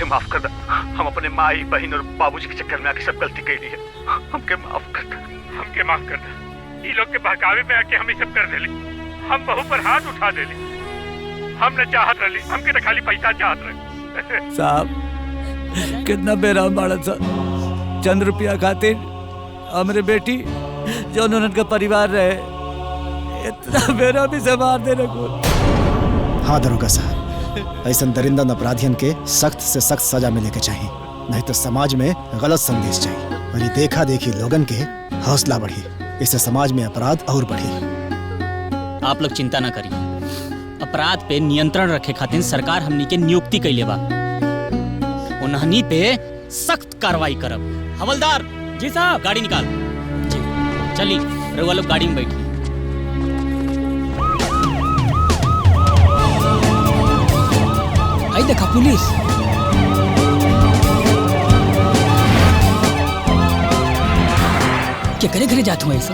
माफ कर दे। हम अपने माई बहन और बाबूजी के चक्कर में आके सब गलती कर ली है। हमके माफ कर दे। हमके माफ कर दे। ये लोग के बहकावे में आके हम ही सब कर देली। हम बहू पर हाथ उठा देली। हम न चाहत रही, हमके तो खाली पैसा चाहत रहे। साहब कितना बेराम बाड़ा सा, चंद रुपया खातिर हमरे बेटी जो उनका परिवार रहे इतना बेरामी से मार देने को। हाँ दरोगा साहब, ऐसा दरिंदा अपराधियन के सख्त से सख्त सजा मिले के चाहिए, नहीं तो समाज में गलत संदेश चाहिए और ये देखा देखी लोगन के हौसला बढ़ी, इससे समाज में अपराध और बढ़ी। आप लोग चिंता ना करिए, अपराध पे नियंत्रण रखे खातिर सरकार हमनी के नियुक्ति कैले बा। उन्हनी पे सख्त कार्रवाई करब। हवलदार जी साहब गाड़ी निकाल। जी चली रउआ लोग गाड़ी में बैठी। आई देखा पुलिस। क्या करे घरे जात हुआ ऐसा?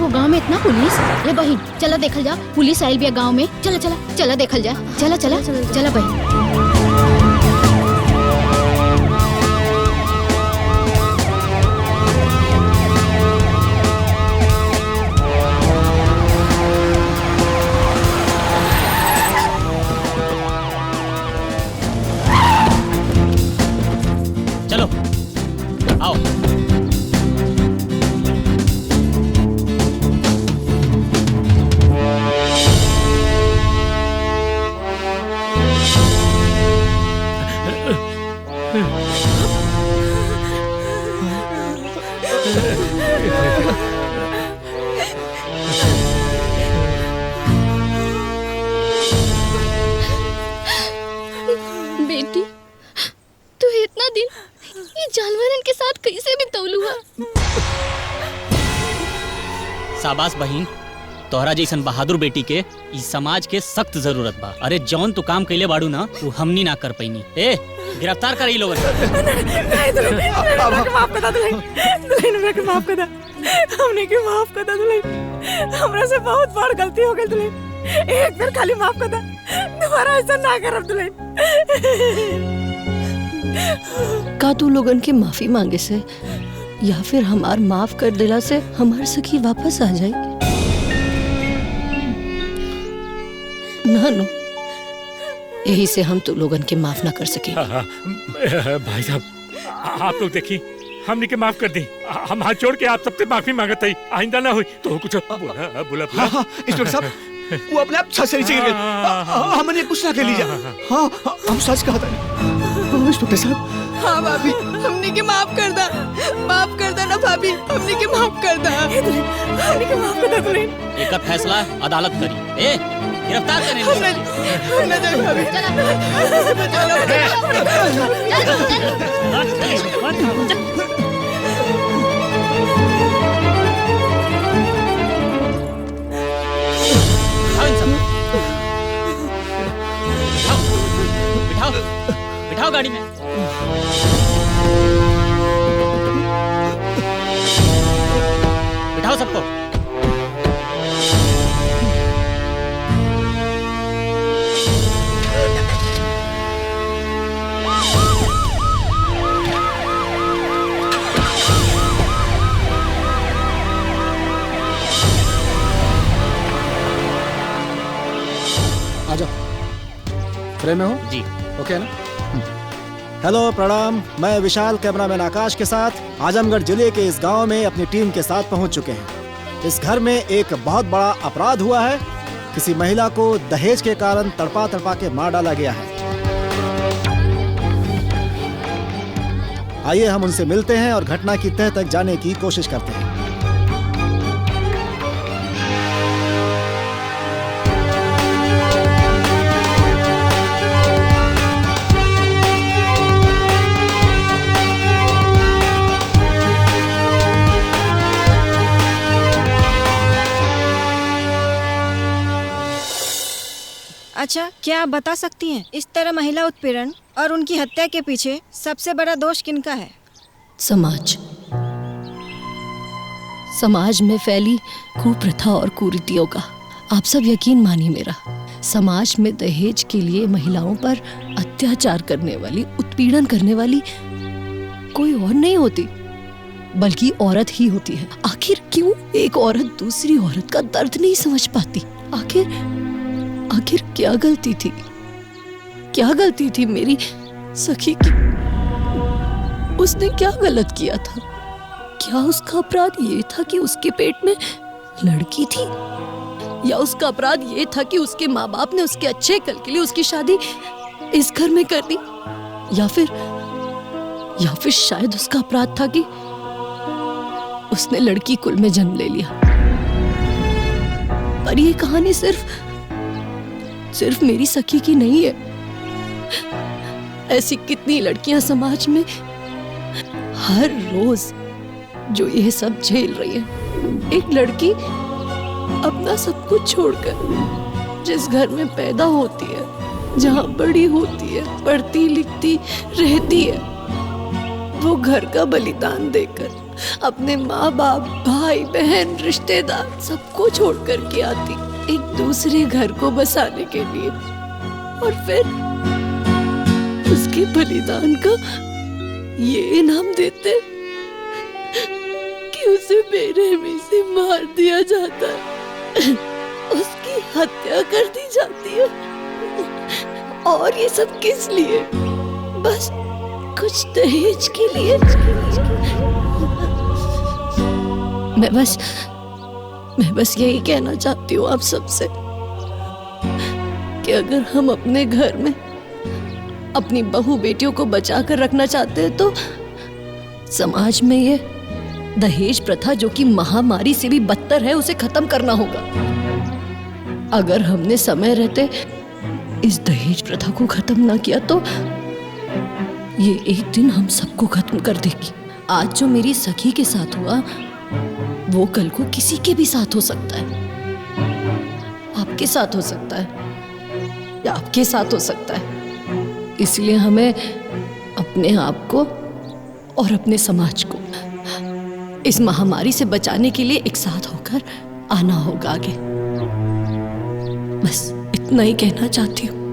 गांव में इतना पुलिस। ये बहन चला देखल जा, पुलिस आयल भी गांव में। चला चला चला देखल जा। चला चला चला बहन। चलो आओ। बेटी तू इतना दिन ये जानवरन के साथ कैसे बितौलू हुआ? शाबाश बहिन, तोहरा जैसन बहादुर बेटी के इस समाज के सख्त जरूरत बा। अरे जौन तू काम कैले बाड़ू ना तू हमनी ना कर पैनी। ए गिरफ्तार कर ई लोगन। माफ कर दे दुल्हन, हमरा के माफ कर दे, हमने के माफ कर दे दुल्हन, हमरा से बहुत बड़ गलती हो गई दुल्हन, एक बार खाली माफ कर दे, दोबारा ऐसा ना करब दुल्हन। का तू लोगन के माफी मांगे से या फिर हमार माफ कर देला से हमार सखी वापस आ जाए? ना नो, यही से हम तो लोगन के माफ ना कर सके। भाई साहब आप लोग देखिए, हमने के माफ कर दी। हम हाथ जोड़ के आप सबसे माफी मांगत है, आइंदा ना हुई तो कुछ बोला। हाँ इंस्पेक्टर साहब, वो अपने आप छत से नीचे गिर गए, हमने कुछ ना कह लीजिए। हाँ हम सच कहा था इंस्पेक्टर साहब। हाँ भाभी, हमने के माफ कर दा ना भाभी, हमने के माफ कर दा, हमने के माफ कर दा दुल्हन। एक फैसला अदालत करी। ए गिरफ्तार करें। ना जाए भाभी, बिठाओ बिठाओ गाड़ी में। बिठाओ सबको। आ जाओ, फ्रेम में हो जी। ओके ना? हेलो प्रणाम, मैं विशाल कैमरामैन आकाश के साथ आजमगढ़ जिले के इस गांव में अपनी टीम के साथ पहुंच चुके हैं। इस घर में एक बहुत बड़ा अपराध हुआ है। किसी महिला को दहेज के कारण तड़पा तड़पा के मार डाला गया है। आइए हम उनसे मिलते हैं और घटना की तह तक जाने की कोशिश करते हैं। अच्छा, क्या आप बता सकती हैं इस तरह महिला उत्पीड़न और उनकी हत्या के पीछे सबसे बड़ा दोष किनका है? समाज में फैली कुप्रथा और कुरीतियों का। आप सब यकीन मानिए मेरा, समाज में दहेज के लिए महिलाओं पर अत्याचार करने वाली, उत्पीड़न करने वाली कोई और नहीं होती, बल्कि औरत ही होती है। आखिर क्यों एक औरत दूसरी औरत का दर्द नहीं समझ पाती? आखिर क्या गलती थी? क्या गलती थी मेरी सखी की? उसने क्या गलत किया था? क्या उसका अपराध ये था कि उसके पेट में लड़की थी, या उसका अपराध ये था कि उसके माँ बाप ने उसके अच्छे कल के लिए उसकी शादी इस घर में कर दी, या फिर शायद उसका अपराध था कि उसने लड़की कुल में जन्म ले लिया। पर ये कहानी सिर्फ मेरी सखी की नहीं है। ऐसी कितनी लड़कियां समाज में हर रोज जो ये सब झेल रही है। एक लड़की अपना सब कुछ छोड़कर जिस घर में पैदा होती है, जहां बड़ी होती है, पढ़ती लिखती रहती है, वो घर का बलिदान देकर अपने माँ बाप, भाई बहन, रिश्तेदार सबको छोड़ कर के आती एक दूसरे घर को बसाने के लिए, और फिर उसके बलिदान का ये इनाम देते कि उसे बेरहमी से मार दिया जाता है, उसकी हत्या कर दी जाती है। और ये सब किस लिए? बस कुछ दहेज के लिए। मैं बस यही कहना चाहती हूँ आप सबसे कि अगर हम अपने घर में अपनी बहू बेटियों को बचा कर रखना चाहते हैं तो समाज में ये दहेज प्रथा, जो कि महामारी से भी बदतर है, उसे खत्म करना होगा। अगर हमने समय रहते इस दहेज प्रथा को खत्म ना किया तो ये एक दिन हम सबको खत्म कर देगी। आज जो मेरी सखी के साथ हुआ वो कल को किसी के भी साथ हो सकता है, आपके साथ हो सकता है या आपके साथ हो सकता है। इसलिए हमें अपने आप को और अपने समाज को इस महामारी से बचाने के लिए एक साथ होकर आना होगा आगे। बस इतना ही कहना चाहती हूँ।